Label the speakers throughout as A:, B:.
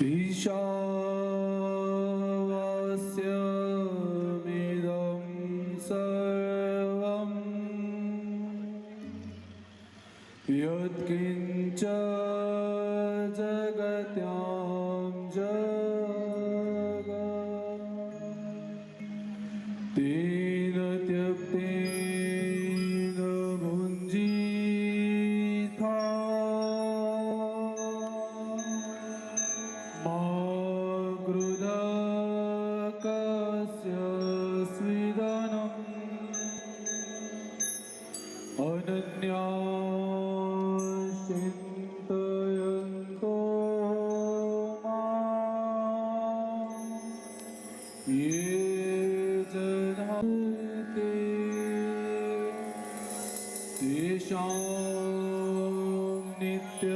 A: ईशावास्यमिदं सर्वं यत्किञ्च जगत्यां जगत् तेन त्यक्तेन भुञ्जीथा मा गृधा कस्य स्विदनम् अनन्या चिन्तयन्तो मां ये जना तेषां नित्यवियुक्तानां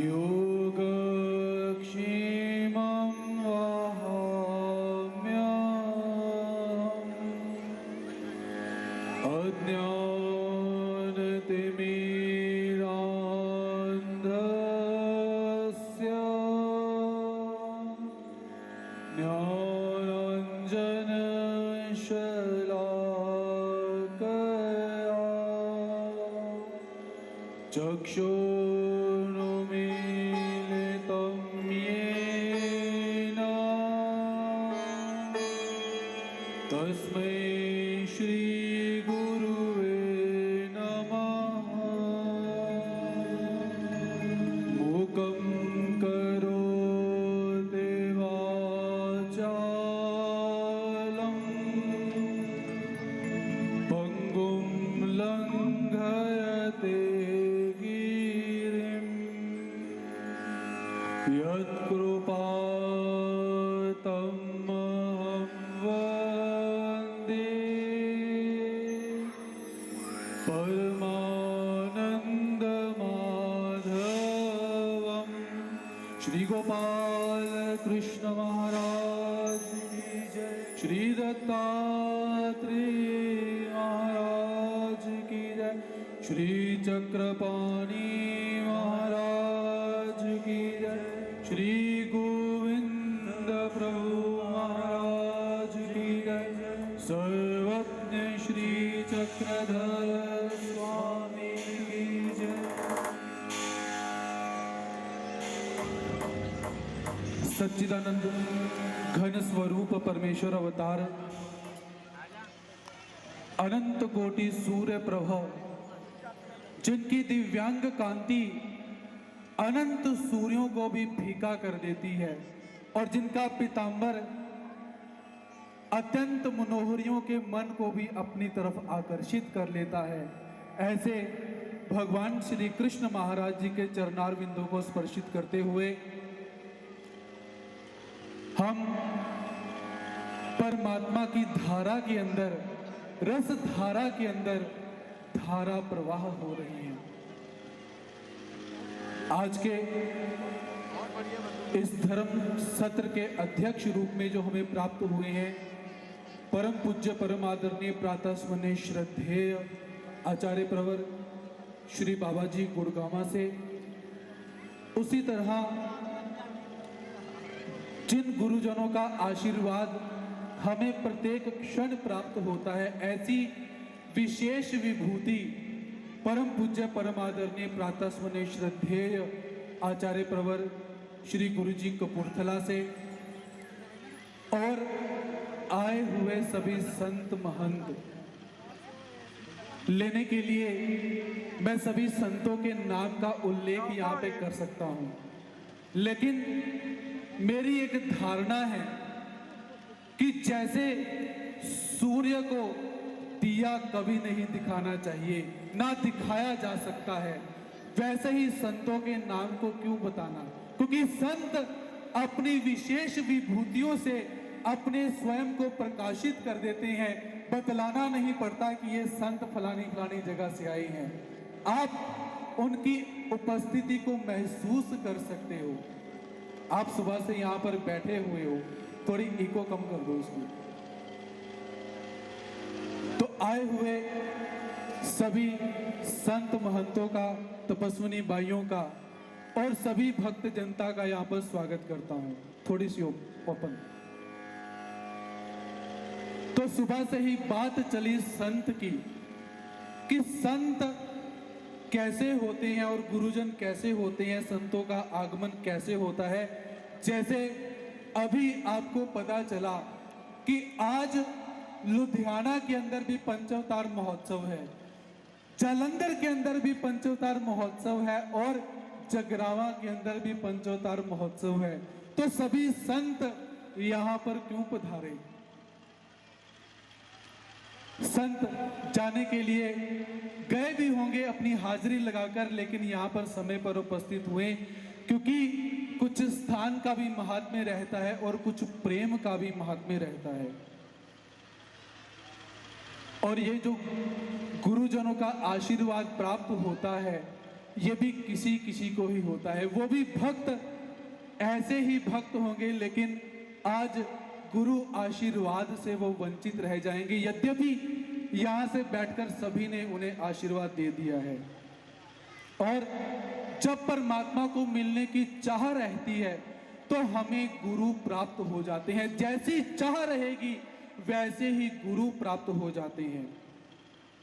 A: योगक्षेमं वहाम्यहम् अज्ञानतिमिरान्धस्य ज्ञानाञ्जनशलाकया चक्षुरुन्मीलितं येन तस्मै श्रीगुरुवे नमः। मूकं करोति वाचालं पङ्गुं लङ्घयते गिरिं यत्कृपातमहं वन्दे परमानन्दमाधवम्। श्री गोपाल कृष्ण महाराज की जय। श्री दत्तात्रेय महाराज की जय। श्री चक्रपाणि महाराज की जय। श्री गोविंद प्रभु महाराज की जय। सर्वज्ञ श्री चक्रधर स्वामी की जय। सच्चिदानंद घन स्वरूप परमेश्वर अवतार अनंत कोटि सूर्य प्रभा जिनकी दिव्यांग कांति अनंत सूर्यों को भी फीका कर देती है और जिनका पीतांबर अत्यंत मनोहरियों के मन को भी अपनी तरफ आकर्षित कर लेता है, ऐसे भगवान श्री कृष्ण महाराज जी के चरणार बिंदु को स्पर्शित करते हुए हम परमात्मा की धारा के अंदर, रस धारा के अंदर धारा प्रवाह हो रही है। आज के इस धर्म सत्र के अध्यक्ष रूप में जो हमें प्राप्त हुए हैं, परम पूज्य परम आदरणीय प्रातः स्मरणीय श्रद्धेय आचार्य प्रवर श्री बाबा जी गुड़गामा से, उसी तरह जिन गुरुजनों का आशीर्वाद हमें प्रत्येक क्षण प्राप्त होता है, ऐसी विशेष विभूति परम पूज्य परम आदरणीय प्रातः स्मरणीय श्रद्धेय आचार्य प्रवर श्री गुरुजी कपूरथला से और आए हुए सभी संत महंत लेने के लिए मैं सभी संतों के नाम का उल्लेख यहाँ पे कर सकता हूँ, लेकिन मेरी एक धारणा है कि जैसे सूर्य को दिया कभी नहीं दिखाना चाहिए, ना दिखाया जा सकता है, वैसे ही संतों के नाम को क्यों बताना, क्योंकि संत अपनी विशेष विभूतियों से अपने स्वयं को प्रकाशित कर देते हैं। बतलाना नहीं पड़ता कि ये संत फलानी फलानी जगह से आए हैं, आप उनकी उपस्थिति को महसूस कर सकते हो। आप सुबह से यहाँ पर बैठे हुए हो, थोड़ी इको कम कर दो उसकी। तो आए हुए सभी संत महंतों का, तपस्विनी भाइयों का और सभी भक्त जनता का यहाँ पर स्वागत करता हूँ। थोड़ी सी ओपन। तो सुबह से ही बात चली संत की कि संत कैसे होते हैं और गुरुजन कैसे होते हैं, संतों का आगमन कैसे होता है। जैसे अभी आपको पता चला कि आज लुधियाना के अंदर भी पंचावतार महोत्सव है, जालंधर के अंदर भी पंचावतार महोत्सव है और जगरावा के अंदर भी पंचावतार महोत्सव है। तो सभी संत यहाँ पर क्यों पधारे? संत जाने के लिए गए भी होंगे अपनी हाजिरी लगाकर, लेकिन यहाँ पर समय पर उपस्थित हुए क्योंकि कुछ स्थान का भी महात्म्य रहता है और कुछ प्रेम का भी महात्म्य रहता है। और ये जो गुरुजनों का आशीर्वाद प्राप्त होता है, ये भी किसी किसी को ही होता है। वो भी भक्त ऐसे ही भक्त होंगे, लेकिन आज गुरु आशीर्वाद से वो वंचित रह जाएंगे, यद्यपि यहाँ से बैठकर सभी ने उन्हें आशीर्वाद दे दिया है। और जब परमात्मा को मिलने की चाह रहती है तो हमें गुरु प्राप्त हो जाते हैं। जैसी चाह रहेगी वैसे ही गुरु प्राप्त हो जाते हैं।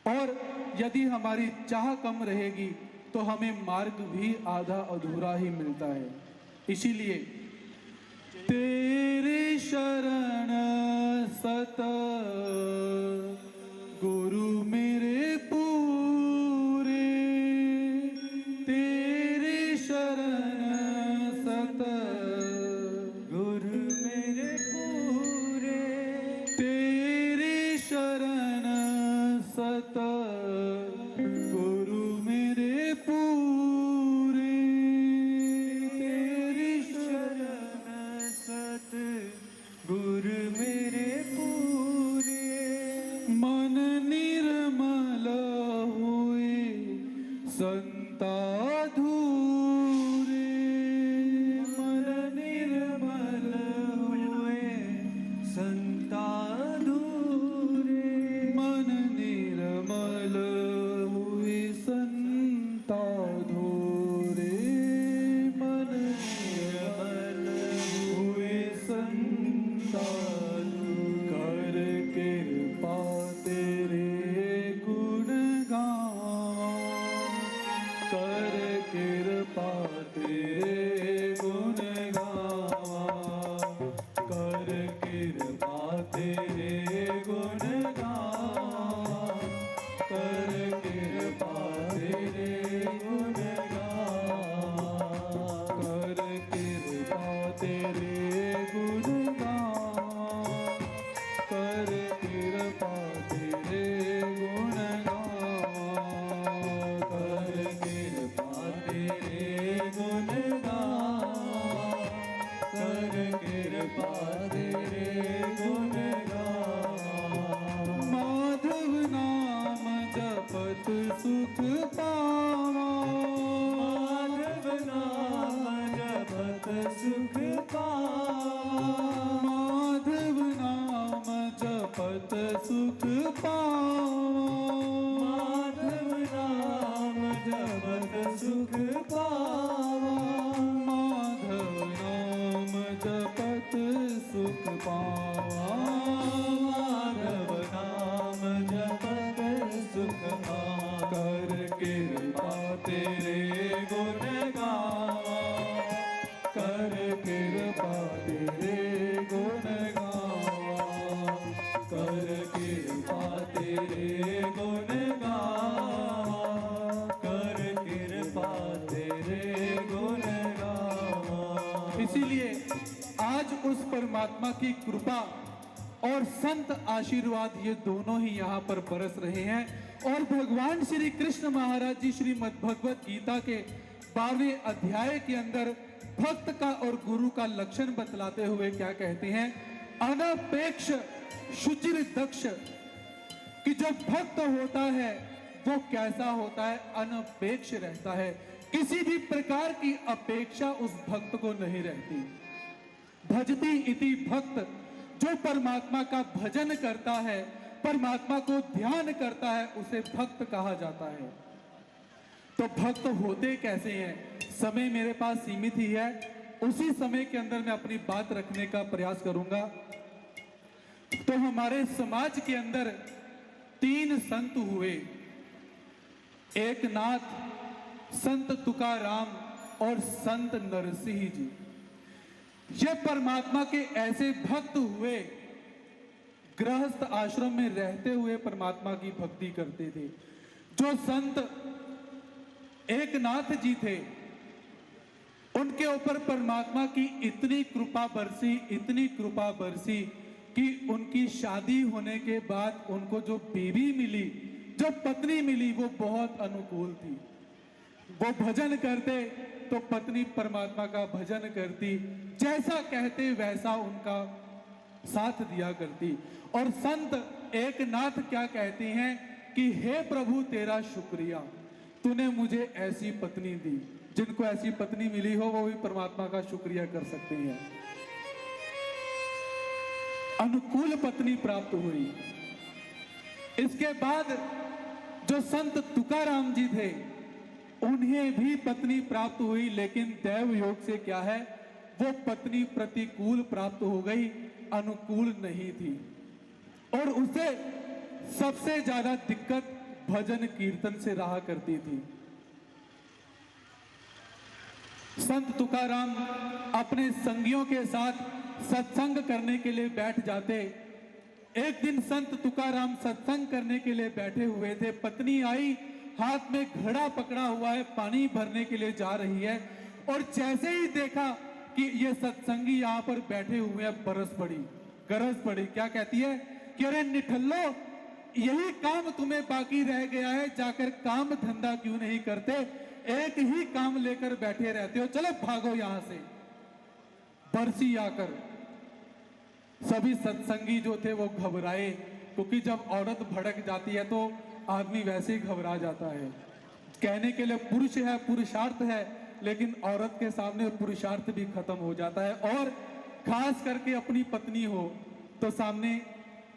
A: और यदि हमारी चाह कम रहेगी तो हमें मार्ग भी आधा अधूरा ही मिलता है। इसीलिए तेरे शरण सत गुरु मेरे पूरे, तेरे शरण सत गुरु मेरे पूरे, तेरे शरण सत गुरु मेरे पूरे, तेरी शरण सत गुरु मेरे पूरे। मन निर्मल हुए संता धूरे, मन निर्मल हुए संता धूरे, मन निर्मल हुए संता धूरे, मन निर्मल हुए संता धूरे। कर कृपा तेरे गुण गाऊं, कर कृपा तेरे गुण गाऊं, कर कृपा तेरे गुण गाऊं, कर कृपा तेरे गुण गाऊं, कर कृपा तेरे गुण गाऊं, कर कृपा तेरे गुण गाऊं, कर कृपा तेरे गुण गाऊं, कर कृपा तेरे गुण गाऊं। माधव नाम जपत सुख पावा, माधव नाम जपत सुख पावा, माधव नाम जपत सुख पावा, माधव नाम जपत सुख पावा, माधव नाम जपत सुख पावा, माधव नाम जपत सुख पावा। कर कृपा तेरे गुण गावा, कर कृपा तेरे गुण गावा, कर कृपा तेरे गुण गावा, कर कृपा तेरे गुण गावा। इसीलिए आज उस परमात्मा की कृपा और संत आशीर्वाद ये दोनों ही यहाँ पर बरस रहे हैं। और भगवान श्री कृष्ण महाराज जी श्रीमद् भगवत गीता के 12वें अध्याय के अंदर भक्त का और गुरु का लक्षण बतलाते हुए क्या कहते हैं? अनपेक्ष शुचिर दक्ष, कि जो भक्त होता है वो कैसा होता है? अनपेक्ष रहता है, किसी भी प्रकार की अपेक्षा उस भक्त को नहीं रहती। भजती इति भक्त, जो परमात्मा का भजन करता है परमात्मा को ध्यान करता है उसे भक्त कहा जाता है। तो भक्त होते कैसे हैं? समय मेरे पास सीमित ही है, उसी समय के अंदर मैं अपनी बात रखने का प्रयास करूंगा। तो हमारे समाज के अंदर 3 संत हुए, एक नाथ, संत तुकाराम और संत नरसिंह जी। ये परमात्मा के ऐसे भक्त हुए, गृहस्थ आश्रम में रहते हुए परमात्मा की भक्ति करते थे। जो संत एक नाथ जी थे, उनके ऊपर परमात्मा की इतनी कृपा बरसी कि उनकी शादी होने के बाद उनको जो बीवी मिली, जो पत्नी मिली, वो बहुत अनुकूल थी। वो भजन करते तो पत्नी परमात्मा का भजन करती, जैसा कहते वैसा उनका साथ दिया करती। और संत एक नाथ क्या कहती हैं कि हे प्रभु तेरा शुक्रिया, तूने मुझे ऐसी पत्नी दी। जिनको ऐसी पत्नी मिली हो वो भी परमात्मा का शुक्रिया कर सकते हैं। अनुकूल पत्नी प्राप्त हुई। इसके बाद जो संत तुकाराम जी थे, उन्हें भी पत्नी प्राप्त हुई, लेकिन दैव योग से क्या है, वो पत्नी प्रतिकूल प्राप्त हो गई, अनुकूल नहीं थी। और उसे सबसे ज्यादा दिक्कत भजन कीर्तन से रहा करती थी। संत तुकाराम अपने संगियों के साथ सत्संग करने के लिए बैठ जाते। एक दिन संत तुकाराम सत्संग करने के लिए बैठे हुए थे, पत्नी आई, हाथ में घड़ा पकड़ा हुआ है, पानी भरने के लिए जा रही है। और जैसे ही देखा कि ये सत्संगी यहाँ पर बैठे हुए हैं, गरज पड़ी। क्या कहती है कि अरे निठल्लो, यही काम तुम्हें बाकी रह गया है, जाकर काम धंधा क्यों नहीं करते? एक ही काम लेकर बैठे रहते हो, चलो भागो यहां से। बरसी आकर सभी सत्संगी जो थे वो घबराए, क्योंकि जब औरत भड़क जाती है तो आदमी वैसे ही घबरा जाता है। कहने के लिए पुरुष है, पुरुषार्थ है, लेकिन औरत के सामने पुरुषार्थ भी खत्म हो जाता है। और खास करके अपनी पत्नी हो तो सामने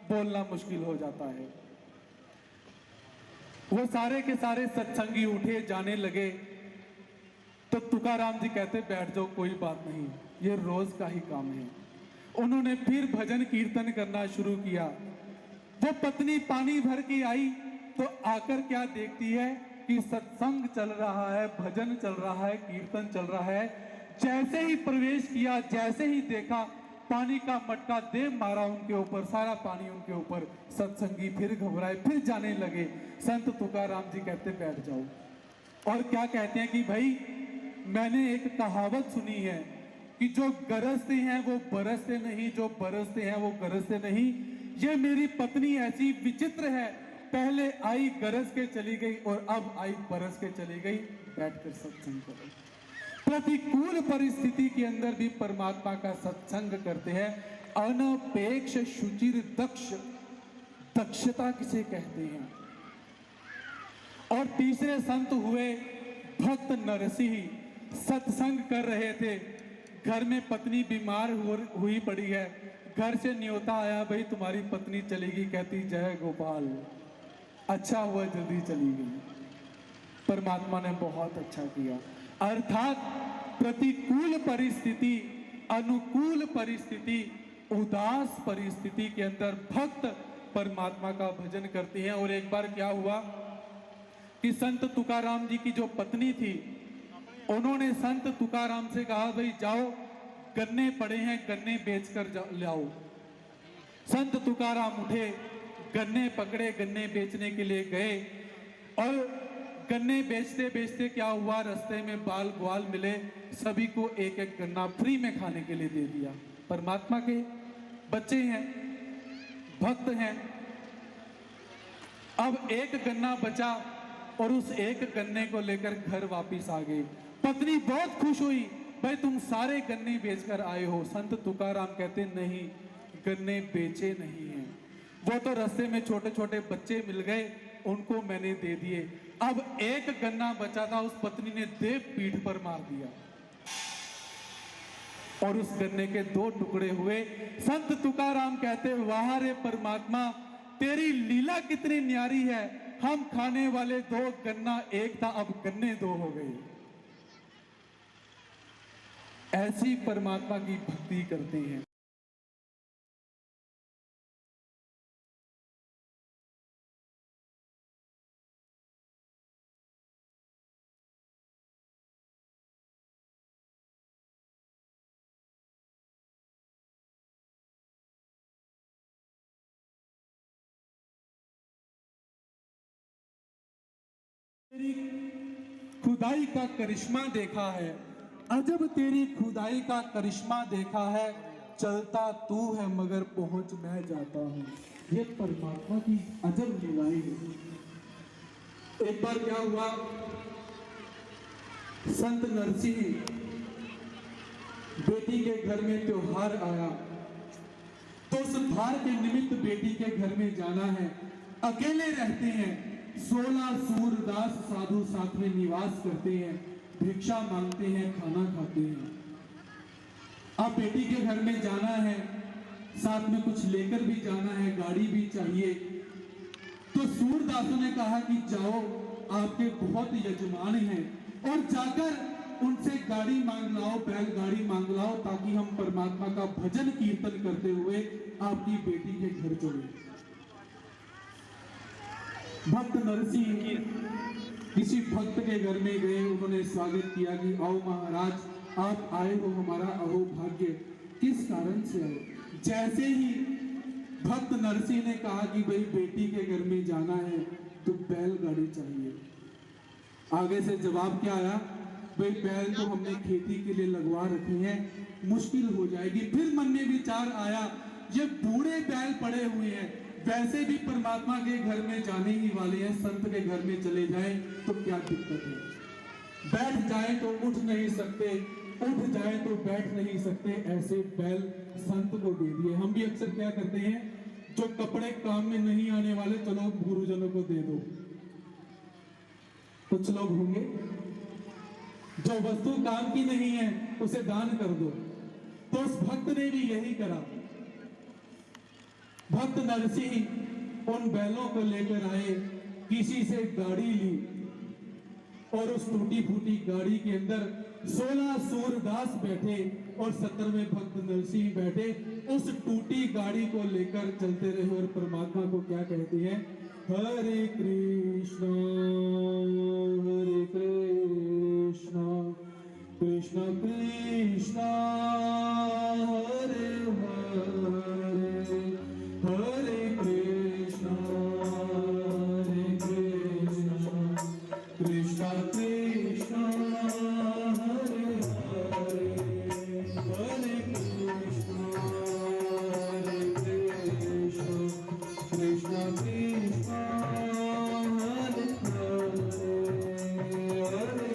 A: बोलना मुश्किल हो जाता है। वो सारे के सारे सत्संगी उठे, जाने लगे। तो तुकाराम जी कहते बैठ जाओ, कोई बात नहीं, ये रोज का ही काम है। उन्होंने फिर भजन कीर्तन करना शुरू किया। वो पत्नी पानी भर के आई तो आकर क्या देखती है कि सत्संग चल रहा है, भजन चल रहा है, कीर्तन चल रहा है। जैसे ही प्रवेश किया, जैसे ही देखा, पानी का मटका दे मारा उनके ऊपर, सारा पानी उनके ऊपर। सत्संगी फिर घबराए, फिर जाने लगे। संत तुकाराम जी कहते बैठ जाओ। और क्या कहते हैं कि भाई मैंने एक कहावत सुनी है कि जो गरजते हैं वो बरसते नहीं, जो बरसते हैं वो गरजते नहीं। ये मेरी पत्नी ऐसी विचित्र है, पहले आई गरज के चली गई और अब आई बरस के चली गई। बैठकर सत्संग करो। प्रतिकूल परिस्थिति के अंदर भी परमात्मा का सत्संग करते हैं। अनपेक्ष शुचिर दक्ष, दक्षता किसे कहते हैं। और तीसरे संत हुए भक्त नरसिंह। सत्संग कर रहे थे, घर में पत्नी बीमार हुई पड़ी है। घर से न्योता आया, भाई तुम्हारी पत्नी चलेगी। कहती जय गोपाल, अच्छा हुआ जल्दी चली गई, परमात्मा ने बहुत अच्छा किया। अर्थात प्रतिकूल परिस्थिति, अनुकूल परिस्थिति, उदास परिस्थिति के अंदर भक्त परमात्मा का भजन करते हैं। और एक बार क्या हुआ कि संत तुकाराम जी की जो पत्नी थी, उन्होंने संत तुकाराम से कहा भाई जाओ, गन्ने पड़े हैं, गन्ने बेचकर लाओ। संत तुकाराम उठे, गन्ने पकड़े, गन्ने बेचने के लिए गए। और गन्ने बेचते बेचते क्या हुआ, रास्ते में बाल ग्वाल मिले, सभी को एक एक गन्ना फ्री में खाने के लिए दे दिया। परमात्मा के बच्चे हैं, भक्त हैं। अब एक गन्ना बचा और उस एक गन्ने को लेकर घर वापस आ गए। पत्नी बहुत खुश हुई, भाई तुम सारे गन्ने बेचकर आए हो। संत तुकाराम कहते नहीं, गन्ने बेचे नहीं हैं, वो तो रास्ते में छोटे छोटे बच्चे मिल गए, उनको मैंने दे दिए। अब एक गन्ना बचा था, उस पत्नी ने देव पीठ पर मार दिया और उस गन्ने के 2 टुकड़े हुए। संत तुकाराम कहते वाह रे परमात्मा, तेरी लीला कितनी न्यारी है। हम खाने वाले दो, गन्ना एक था, अब गन्ने दो हो गए। ऐसी परमात्मा की भक्ति करते हैं। तेरी खुदाई का करिश्मा देखा है, अजब तेरी खुदाई का करिश्मा देखा है। चलता तू है मगर पहुंच मैं जाता हूं। ये परमात्मा की अजब लीलाएं हैं। एक बार क्या हुआ, संत नरसिंह बेटी के घर में त्योहार आया, तो उस त्योहार के निमित्त बेटी के घर में जाना है। अकेले रहते हैं, 16 सूरदास साधु साथ में निवास करते हैं, भिक्षा मांगते हैं, खाना खाते हैं। अब बेटी के घर में जाना है, साथ में कुछ लेकर भी जाना है, गाड़ी भी चाहिए। तो सूरदासों ने कहा कि जाओ, आपके बहुत यजमान हैं, और जाकर उनसे गाड़ी मांग लाओ, बैलगाड़ी मांग लाओ, ताकि हम परमात्मा का भजन कीर्तन करते हुए आपकी बेटी के घर चले। भक्त नरसिंह किसी भक्त के घर में गए, उन्होंने स्वागत किया कि आओ महाराज, आप आए हो, हमारा अहो भाग्य, किस कारण से आए। जैसे ही भक्त नरसिंह ने कहा कि भाई बेटी के घर में जाना है तो बैलगाड़ी चाहिए, आगे से जवाब क्या आया, भाई बैल तो हमने खेती के लिए लगवा रखे हैं, मुश्किल हो जाएगी। फिर मन में विचार आया, ये बूढ़े बैल पड़े हुए हैं, वैसे भी परमात्मा के घर में जाने ही वाले हैं, संत के घर में चले जाएं तो क्या दिक्कत है। बैठ जाए तो उठ नहीं सकते, उठ जाए तो बैठ नहीं सकते, ऐसे बैल संत को दे दिए। हम भी अक्सर क्या करते हैं, जो कपड़े काम में नहीं आने वाले, चलो गुरुजनों को दे दो। कुछ लोग होंगे जो वस्तु काम की नहीं है उसे दान कर दो। तो उस भक्त ने भी यही करा। भक्त नरसिंह उन बैलों को लेकर आए, किसी से गाड़ी ली, और उस टूटी फूटी गाड़ी के अंदर 16 सूरदास बैठे और 17वें भक्त नरसिंह बैठे। उस टूटी गाड़ी को लेकर चलते रहे और परमात्मा को क्या कहते हैं, हरे कृष्णा कृष्णा कृष्णा हरे हरे, हरे कृष्णा कृष्णा कृष्णा हरे हरे, हरे कृष्णा कृष्णा कृष्णा हरे हरे, हरे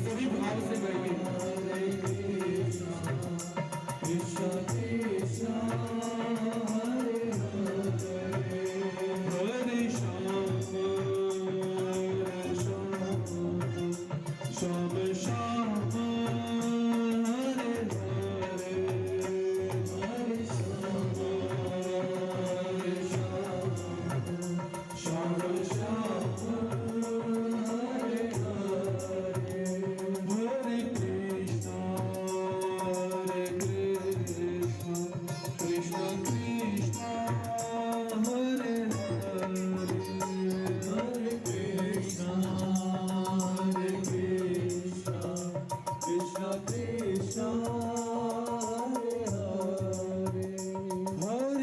A: सभी भाव से गाइए, हरे कृष्णा कृष्णा कृष्णा हरे हरे, हरे श्याम श्याम श्याम हरे हरे, हरे श्याम श्याम श्याम हरे हरे, हरे कृष्णा कृष्णा कृष्णा हरे हरे, हरे कृष्णा कृष्णा कृष्णा हरे हरे, हरे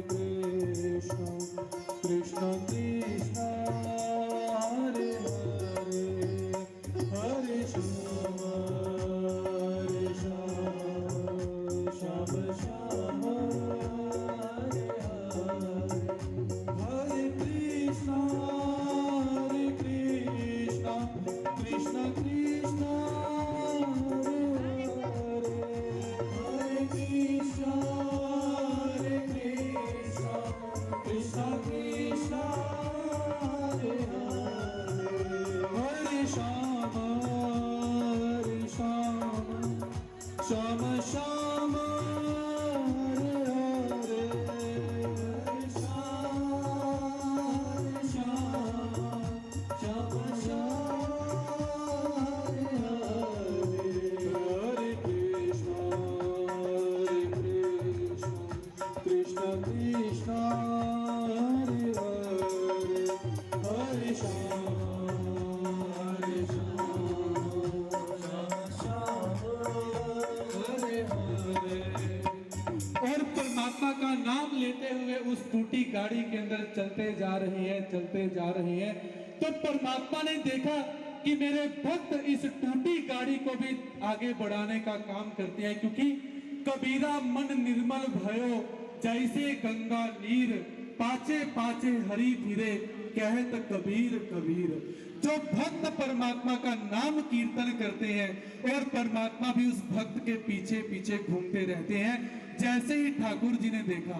A: कृष्णा कृष्णा कृष्णा हरे हरे, हरे श्याम श्याम श्याम हरे हरे, हरे कृष्णा कृष्णा कृष्णा हरे हरे, हरे कृष्णा कृष्णा कृष्णा हरे हरे, हरे श्याम श्याम श्याम हरे हरे, परमात्मा का नाम लेते हुए उस टूटी गाड़ी के अंदर चलते जा रहे हैं, चलते जा रहे हैं, तो परमात्मा ने देखा कि मेरे भक्त इस टूटी गाड़ी को भी आगे बढ़ाने का काम करते हैं, क्योंकि कबीरा मन निर्मल भयो जैसे गंगा नीर, पाचे पाचे हरि फिरे कहत कबीर कबीर। जो भक्त परमात्मा का नाम कीर्तन करते हैं और परमात्मा भी उस भक्त के पीछे पीछे घूमते रहते हैं। जैसे ही ठाकुर जी ने देखा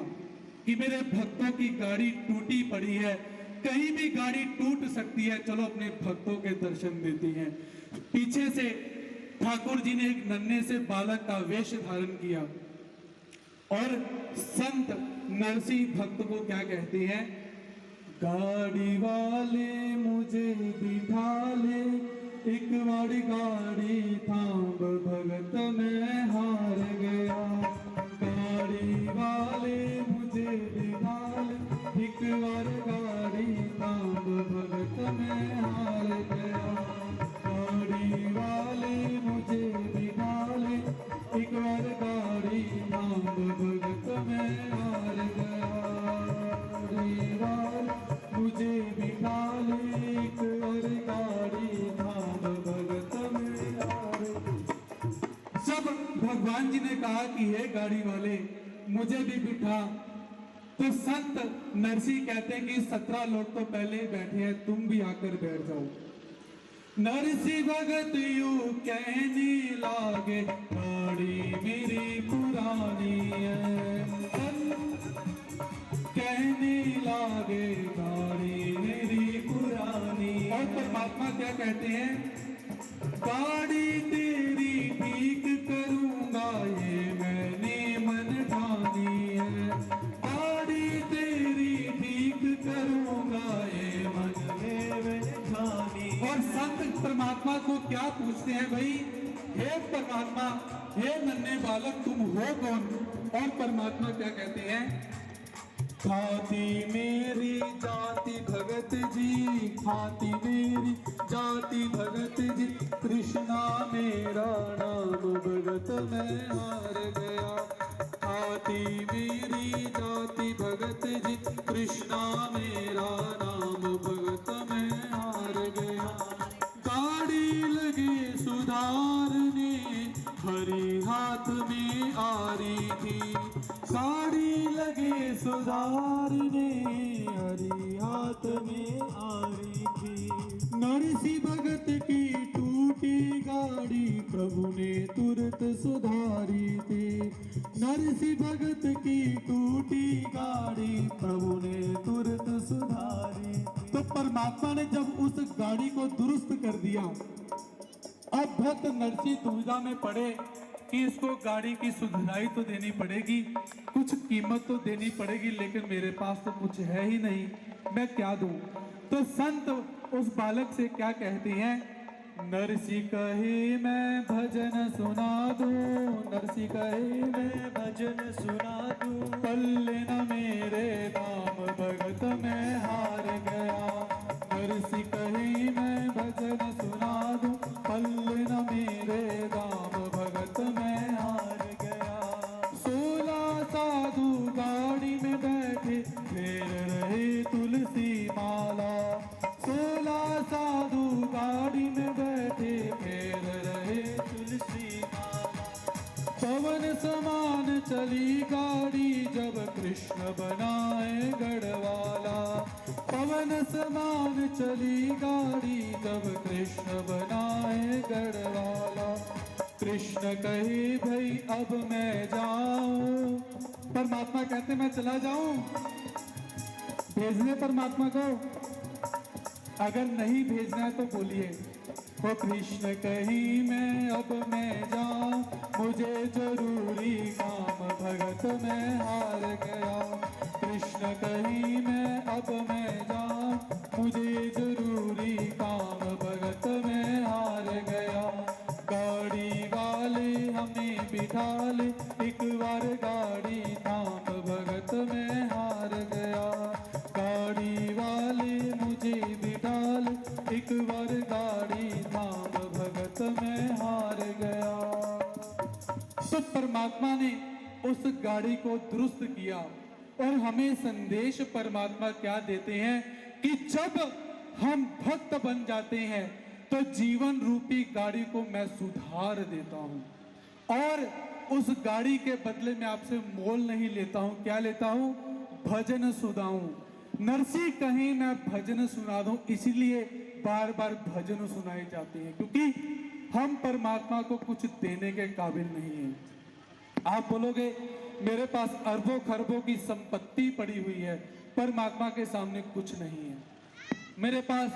A: कि मेरे भक्तों की गाड़ी टूटी पड़ी है, कहीं भी गाड़ी टूट सकती है, चलो अपने भक्तों के दर्शन देती हैं, पीछे से ठाकुर जी ने एक नन्हे से बालक का वेश धारण किया और संत नरसिंह भक्त को क्या कहते हैं, गाड़ी वाले मुझे बिठा ले, एक बार गाड़ी थाम भगत मैं हार गया। गाड़ी वाले मुझे बिठा ले, एक बार गाड़ी थाम भगत मैं हार गया। गाड़ी वाले मुझे बिठा ले, एक बार गाड़ी थाम भगत मैं हार गया। गाड़ी वाले मुझे बिठा ले, एक बार गाड़ी थाम भगत में हार गया। जब भगवान जी ने कहा कि हे गाड़ी वाले मुझे भी बिठा, तो संत नरसिंह कहते हैं कि 17 लोग तो पहले ही बैठे हैं, तुम भी आकर बैठ जाओ। नरसिंह भगत यू कहने लागे, गाड़ी मेरी पुरानी है, कहने लागे गाड़ी मेरी पुरानी। और परमात्मा क्या कहते हैं, गाड़ी तेरी ठीक करूंगा ये मैंने मन ठानी है, गाड़ी तेरी ठीक करूंगा ये मन मैंने ठानी। और संत परमात्मा को क्या पूछते हैं, भाई हे परमात्मा, हे नन्हे बालक तुम हो कौन? और परमात्मा क्या कहते हैं, खाती मेरी जाति भगत जी, खाती मेरी जाति भगत जी, कृष्णा मेरा नाम भगत मैं हार गया। खाती मेरी जाति भगत जी, कृष्णा मेरा नाम भगत मैं हार गया। गाड़ी लगे सुधारने, हरी हाथ में आ रही थी, गाड़ी लगे सुधारने, हरी हाथ में आ रही थी। नरसिंह भगत की टूटी गाड़ी प्रभु ने तुरंत सुधारी थी, नरसिंह भगत की टूटी गाड़ी प्रभु ने तुरंत सुधारी। तो परमात्मा ने जब उस गाड़ी को दुरुस्त कर दिया, अब भक्त नरसिंह दुविधा में पड़े कि इसको गाड़ी की सुधराई तो देनी पड़ेगी, कुछ कीमत तो देनी पड़ेगी, लेकिन मेरे पास तो कुछ है ही नहीं, मैं क्या दूं? तो संत उस बालक से क्या कहते हैं, नरसिंह कहे मैं भजन सुना दूं, नरसिंह कहे मैं भजन सुना दूं, पल्ले न मेरे दाम भगत मैं हार गया। नरसिंह कहे मैं भजन सुना दूं, पल्ले न मेरे दाम भगत मैं हार गया। 16 साधु गाड़ी में बैठे फेर रहे तुलसी माला, 16 साधु गाड़ी में बैठे फेर रहे तुलसी माला। पवन समान चली गाड़ी जब कृष्ण बनाए गढ़वाला, पवन समान चली गाड़ी जब कृष्ण बनाए गढ़वाला। कृष्ण कहे भाई अब मैं जाऊं, परमात्मा कहते मैं चला जाऊं, भेजने परमात्मा को, अगर नहीं भेजना है तो बोलिए। वो कृष्ण कही मैं अब मैं जाऊं, मुझे जरूरी काम भगत मैं हार गया। कृष्ण कही मैं अब मैं जाऊं, मुझे जरूरी काम भगत मैं हार गया। गाड़ी वाले हमें बिठा ले, एक बार गाड़ी थाम भगत मैं हार गया। गाड़ी वाले मुझे बिठा ले, एक बार गाड़ी थाम भगत मैं हार गया। तो परमात्मा ने उस गाड़ी को दुरुस्त किया। और हमें संदेश परमात्मा क्या देते हैं कि जब हम भक्त बन जाते हैं तो जीवन रूपी गाड़ी को मैं सुधार देता हूं और उस गाड़ी के बदले में आपसे मोल नहीं लेता हूं। क्या लेता हूं? भजन सुनाऊं। नरसी कहीं मैं भजन सुना दूं, इसलिए बार बार भजन सुनाए जाते हैं, क्योंकि हम परमात्मा को कुछ देने के काबिल नहीं हैं। आप बोलोगे मेरे पास अरबों खरबों की संपत्ति पड़ी हुई है, परमात्मा के सामने कुछ नहीं है। मेरे पास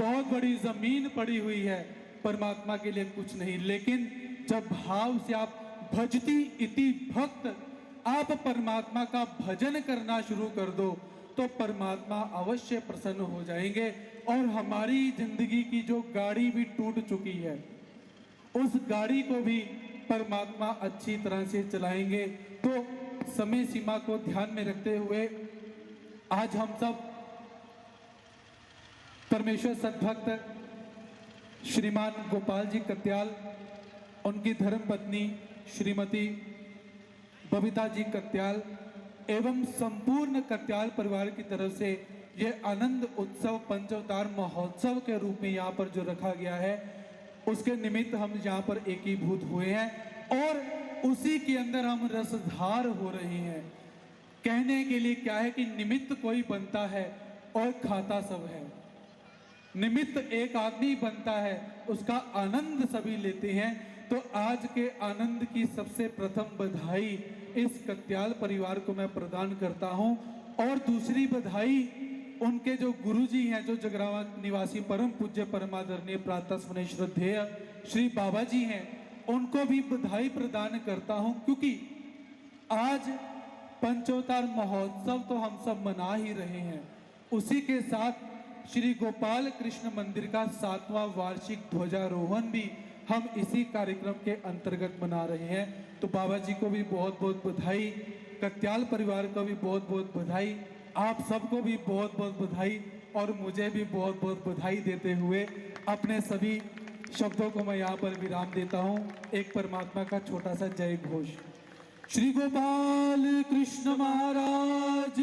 A: बहुत बड़ी जमीन पड़ी हुई है, परमात्मा के लिए कुछ नहीं। लेकिन जब भाव से आप भजती इति भक्त, आप परमात्मा का भजन करना शुरू कर दो तो परमात्मा अवश्य प्रसन्न हो जाएंगे और हमारी जिंदगी की जो गाड़ी भी टूट चुकी है उस गाड़ी को भी परमात्मा अच्छी तरह से चलाएंगे। तो समय सीमा को ध्यान में रखते हुए आज हम सब परमेश्वर सद्भक्त श्रीमान गोपाल जी कत्याल, उनकी धर्मपत्नी श्रीमती बबीता जी कत्याल एवं संपूर्ण कत्याल परिवार की तरफ से यह आनंद उत्सव पंचावतार महोत्सव के रूप में यहाँ पर जो रखा गया है, उसके निमित्त हम यहाँ पर एकीभूत हुए हैं और उसी के अंदर हम रसधार हो रहे हैं। कहने के लिए क्या है कि निमित्त कोई बनता है और खाता सब है। निमित्त एक आदमी बनता है, उसका आनंद सभी लेते हैं। तो आज के आनंद की सबसे प्रथम बधाई इस कत्याल परिवार को मैं प्रदान करता हूं और दूसरी बधाई उनके जो गुरुजी हैं, जो जगरावा निवासी परम पूज्य परमादरणीय प्रातः स्मरणीय श्रद्धेय श्री बाबा जी हैं, उनको भी बधाई प्रदान करता हूं, क्योंकि आज पंचोतार महोत्सव तो हम सब मना ही रहे हैं, उसी के साथ श्री गोपाल कृष्ण मंदिर का 7वां वार्षिक ध्वजारोहण भी हम इसी कार्यक्रम के अंतर्गत मना रहे हैं। तो बाबा जी को भी बहुत बहुत बधाई, कत्याल परिवार को भी बहुत बहुत बधाई, आप सबको भी बहुत बहुत बधाई और मुझे भी बहुत बहुत बधाई देते हुए अपने सभी शब्दों को मैं यहाँ पर विराम देता हूँ। एक परमात्मा का छोटा सा जय घोष। श्री गोपाल कृष्ण महाराज